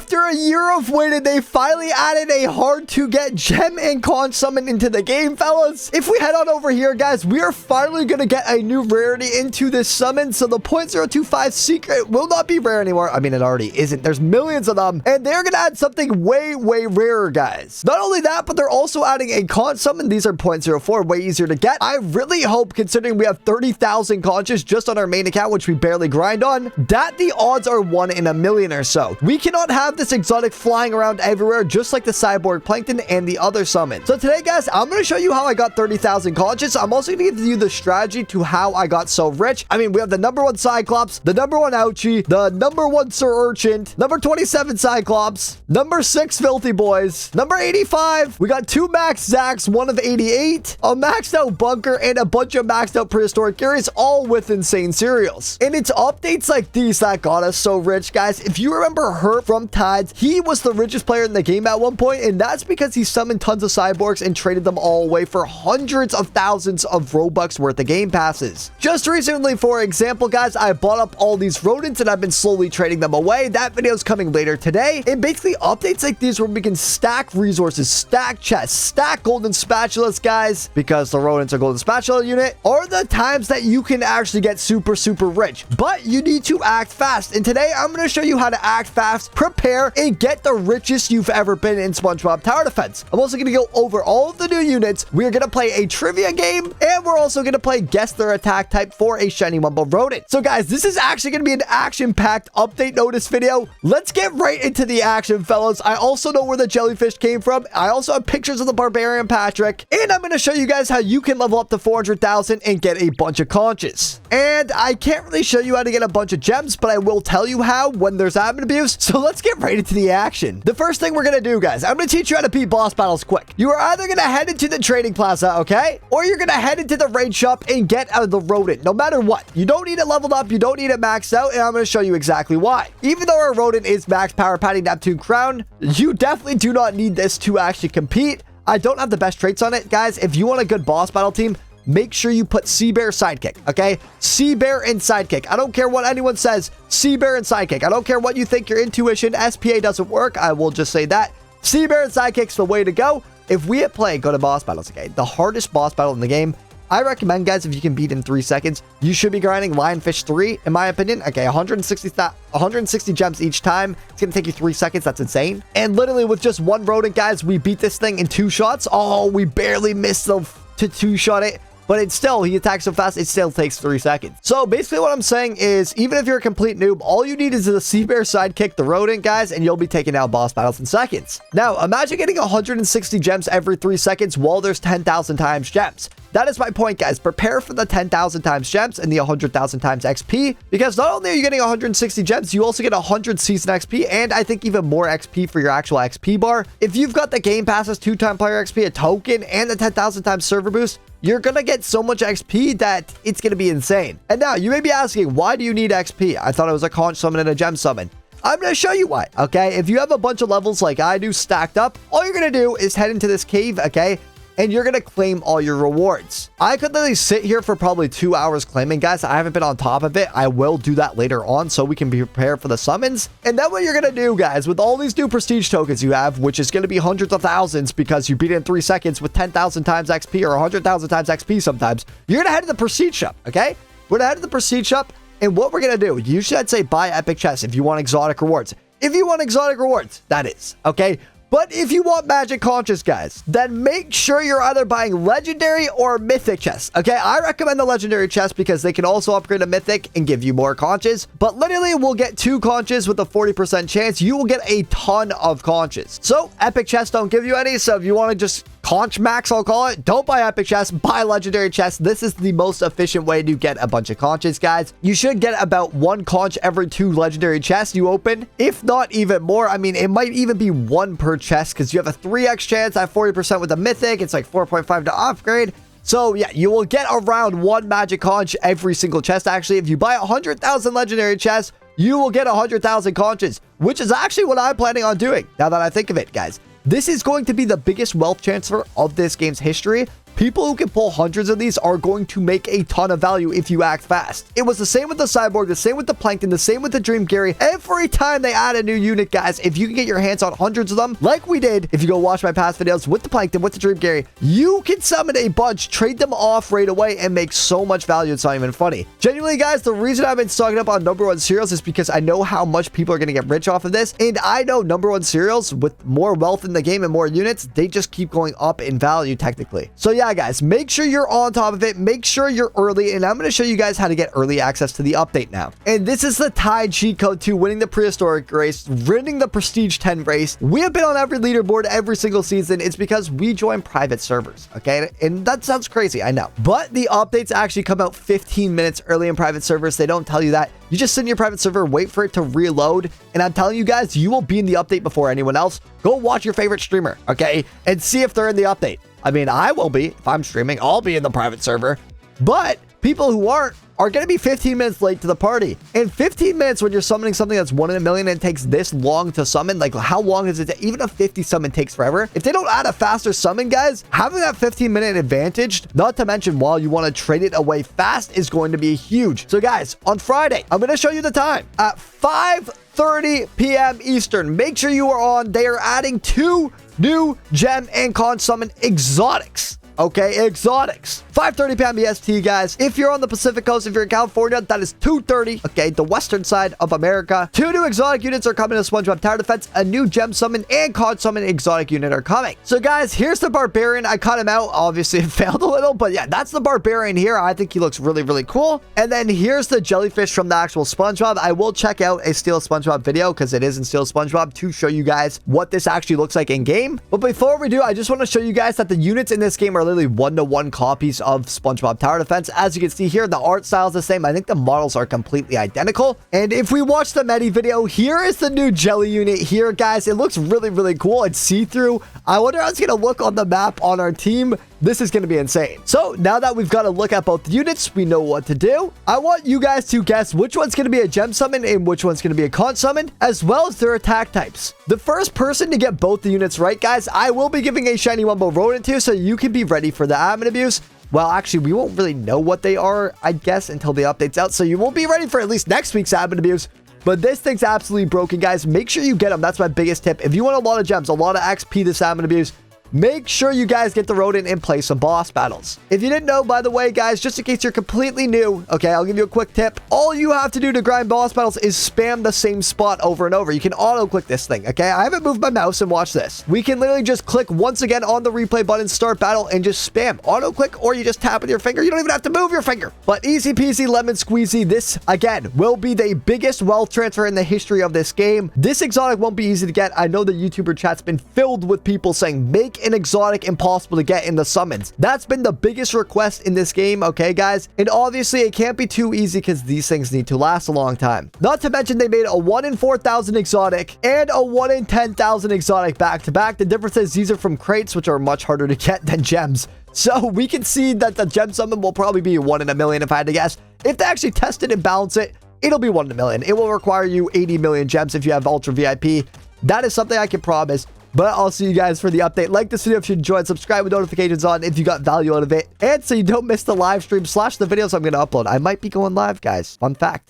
After a year of waiting, they finally added a hard-to-get gem and conch summon into the game, fellas. If we head on over here, guys, we are finally going to get a new rarity into this summon. So the .025 secret will not be rare anymore. I mean, it already isn't. There's millions of them. And they're going to add something way, way rarer, guys. Not only that, but they're also adding a conch summon. These are .04, way easier to get. I really hope, considering we have 30,000 conches just on our main account, which we barely grind on, that the odds are 1 in a million or so. We cannot have this exotic flying around everywhere, just like the cyborg plankton and the other summons. So today, guys, I'm going to show you how I got 30,000 conches. I'm also going to give you the strategy to how I got so rich. I mean, we have the #1 Cyclops, the #1 Ouchie, the #1 Sir Urchin, number 27 Cyclops, #6 Filthy Boys, number 85. We got 2 Max Zacks, 1 of 88, a maxed out Bunker, and a bunch of maxed out Prehistoric Carries, all with insane cereals. And it's updates like these that got us so rich, guys. If you remember Hurt from Tides, he was the richest player in the game at one point, and that's because he summoned tons of cyborgs and traded them all away for hundreds of thousands of Robux worth of game passes. Just recently, for example, guys, I bought up all these rodents and I've been slowly trading them away. That video is coming later today. And basically updates like these where we can stack resources, stack chests, stack golden spatulas, guys, because the rodents are golden spatula unit, are the times that you can actually get super, super rich. But you need to act fast. And today I'm going to show you how to act fast, prepare, and get the richest you've ever been in SpongeBob Tower Defense. I'm also going to go over all of the new units. We're going to play a trivia game, and we're also going to play guess their attack type for a shiny Mumbo rodent. So guys, this is actually going to be an action-packed update notice video. Let's get right into the action, fellas. I also know where the jellyfish came from. I also have pictures of the barbarian Patrick, and I'm going to show you guys how you can level up to 400,000 and get a bunch of conches. And I can't really show you how to get a bunch of gems, but I will tell you how when there's admin abuse. So let's get right into the action. The first thing we're going to do, guys, I'm going to teach you how to beat boss battles quick. You are either going to head into the trading plaza, okay? Or you're going to head into the raid shop and get out of the rodent, no matter what. You don't need it leveled up. You don't need it maxed out, and I'm going to show you exactly why. Even though our rodent is max power patty Neptune crown, you definitely do not need this to actually compete. I don't have the best traits on it, guys. If you want a good boss battle team, make sure you put Sea Bear Sidekick, okay? Sea Bear and Sidekick. I don't care what anyone says. Sea Bear and Sidekick. I don't care what you think your intuition. SPA doesn't work. I will just say that. Sea Bear and Sidekick's the way to go. If we play go to boss battles, okay? The hardest boss battle in the game, I recommend, guys, if you can beat in 3 seconds, you should be grinding Lionfish 3, in my opinion. Okay, 160 gems each time. It's going to take you 3 seconds. That's insane. And literally with just one rodent, guys, we beat this thing in 2 shots. Oh, we barely missed to 2-shot it. But it's still, he attacks so fast, it still takes 3 seconds. So basically what I'm saying is, even if you're a complete noob, all you need is the Sea Bear Sidekick, the rodent, guys, and you'll be taking out boss battles in seconds. Now, imagine getting 160 gems every 3 seconds while there's 10,000 times gems. That is my point, guys. Prepare for the 10,000 times gems and the 100,000 times XP, because not only are you getting 160 gems, you also get 100 season XP, and I think even more XP for your actual XP bar. If you've got the game passes, 2-time player XP, a token, and the 10,000 times server boost, you're going to get so much XP that it's going to be insane. And now you may be asking, why do you need XP? I thought it was a conch summon and a gem summon. I'm going to show you why, okay? If you have a bunch of levels like I do stacked up, all you're going to do is head into this cave, okay? And you're going to claim all your rewards. I could literally sit here for probably 2 hours claiming, guys. I haven't been on top of it. I will do that later on so we can be prepared for the summons. And then what you're going to do, guys, with all these new prestige tokens you have, which is going to be hundreds of thousands because you beat it in 3 seconds with 10,000 times XP or 100,000 times XP sometimes, you're going to head to the prestige shop, okay? We're going to head to the prestige shop. And what we're going to do, you should say buy epic chests if you want exotic rewards. If you want exotic rewards, that is, okay? But if you want magic conches, guys, then make sure you're either buying legendary or mythic chests. Okay, I recommend the legendary chests because they can also upgrade a mythic and give you more conches. But literally, we'll get 2 conches with a 40% chance. You will get a ton of conches. So epic chests don't give you any. So if you want to just conch max, I'll call it, don't buy epic chests, buy legendary chests. This is the most efficient way to get a bunch of conches, guys. You should get about 1 conch every 2 legendary chests you open, if not even more. I mean, it might even be 1 per chest because you have a 3x chance at 40% with a mythic. It's like 4.5 to upgrade. So yeah, you will get around 1 magic conch every single chest. Actually, if you buy 100,000 legendary chests, you will get 100,000 conches, which is actually what I'm planning on doing now that I think of it, guys. This is going to be the biggest wealth transfer of this game's history. people who can pull hundreds of these are going to make a ton of value if you act fast. It was the same with the Cyborg, the same with the Plankton, the same with the Dream Gary. Every time they add a new unit, guys, if you can get your hands on hundreds of them, like we did, if you go watch my past videos with the Plankton, with the Dream Gary, you can summon a bunch, trade them off right away, and make so much value. It's not even funny. Genuinely, guys, the reason I've been stocking up on number 1 cereals is because I know how much people are going to get rich off of this, and I know number 1 cereals with more wealth in the game and more units, they just keep going up in value technically. So yeah, guys, make sure you're on top of it. Make sure you're early, and I'm going to show you guys how to get early access to the update now. And this is the tied cheat code to winning the prehistoric race, winning the prestige 10 race. We have been on every leaderboard every single season. It's because we join private servers, okay? And that sounds crazy, I know, but the updates actually come out 15 minutes early in private servers. They don't tell you that. You just sit in your private server, wait for it to reload, and I'm telling you guys, you will be in the update before anyone else. Go watch your favorite streamer, okay? And see if they're in the update. I mean, I will be. If I'm streaming, I'll be in the private server. But people who aren't are going to be 15 minutes late to the party. And 15 minutes when you're summoning something that's 1 in a million and it takes this long to summon, like how long is it? Even a 50 summon takes forever. If they don't add a faster summon, guys, having that 15-minute advantage, not to mention while you want to trade it away fast, is going to be huge. So guys, on Friday, I'm going to show you the time at 5:30 p.m. Eastern. Make sure you are on. They are adding 2 new gem and con summon exotics. Okay, exotics. 5:30 p.m. EST, guys. If you're on the Pacific Coast, if you're in California, that is 2:30. Okay, the western side of America. 2 new exotic units are coming to SpongeBob Tower Defense. A new gem summon and con summon exotic unit are coming. So, guys, here's the Barbarian. I cut him out. Obviously, it failed a little, but yeah, that's the Barbarian here. I think he looks really, really cool. And then here's the jellyfish from the actual SpongeBob. I will check out a Steel SpongeBob video because it is in Steel SpongeBob to show you guys what this actually looks like in game. But before we do, I just want to show you guys that the units in this game are literally 1-to-1 copies of SpongeBob Tower Defense. As you can see here, the art style is the same. I think the models are completely identical. And if we watch the Medi video, here is the new jelly unit here, guys. It looks really, really cool. It's see-through. I wonder how it's going to look on the map on our team. This is going to be insane. So now that we've got a look at both units, we know what to do. I want you guys to guess which one's going to be a gem summon and which one's going to be a con summon, as well as their attack types. The first person to get both the units right, guys, I will be giving a shiny Wumbo rodent to, so you can be ready for the admin abuse. Well, actually, we won't really know what they are, I guess, until the update's out. So you won't be ready for at least next week's admin abuse. But this thing's absolutely broken, guys. Make sure you get them. That's my biggest tip. If you want a lot of gems, a lot of XP this admin abuse, make sure you guys get the rodent and play some boss battles. If you didn't know, by the way, guys, just in case you're completely new, okay, I'll give you a quick tip. All you have to do to grind boss battles is spam the same spot over and over. You can auto-click this thing, okay? I haven't moved my mouse, and watch this. We can literally just click once again on the replay button, start battle, and just spam. Auto-click, or you just tap with your finger. You don't even have to move your finger. But easy peasy, lemon squeezy. This, again, will be the biggest wealth transfer in the history of this game. This exotic won't be easy to get. I know the YouTuber chat's been filled with people saying, make an exotic impossible to get in the summons. That's been the biggest request in this game, okay, guys? And obviously, it can't be too easy because these things need to last a long time. Not to mention, they made a 1 in 4,000 exotic and a 1 in 10,000 exotic back-to-back. The difference is these are from crates, which are much harder to get than gems. So we can see that the gem summon will probably be 1 in a million if I had to guess. If they actually test it and balance it, it'll be 1 in a million. It will require you 80 million gems if you have Ultra VIP. That is something I can promise. But I'll see you guys for the update. Like this video if you enjoyed. Subscribe with notifications on if you got value out of it. And so you don't miss the live stream / the videos I'm going to upload. I might be going live, guys. Fun fact.